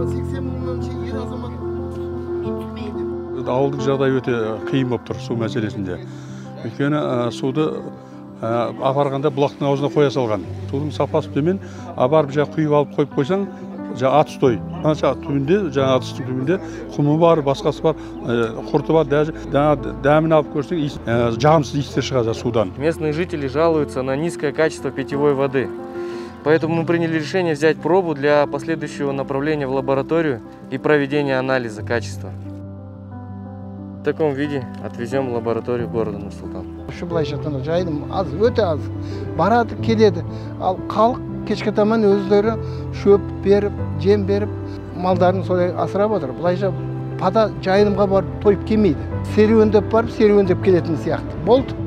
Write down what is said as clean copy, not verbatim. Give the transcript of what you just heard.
80 мыңнан ер азамат Ауылдық жағдай өте қиын болып тұр су мәселесінде. Өйткені суды апарғанда бұлақтың аузына қоя салған. Судың сапасы төмен, барып құйып алып қойып қойсаң, атыстой. Түбінде, атыстың түбінде құмы бар, басқасы бар, құрты бар, дәмін алып көрсең, жағымсыз иістер шығады судан. Местные жители жалуются на низкое качество питьевой воды. Поэтому мы приняли решение взять пробу для последующего направления в лабораторию и проведения анализа качества. В таком виде отвезем в лабораторию города Нур-Султан. Былайша айтқанда жайдым аз, өте аз. Барады, келеді. Ал халық кешке таман өздері шөп беріп, жем беріп, малдарын солай асырап отыр. Былайша пада жайылымға барып тойып келмейді. Серуендеп барып, серуендеп келетін сияқты. Болды.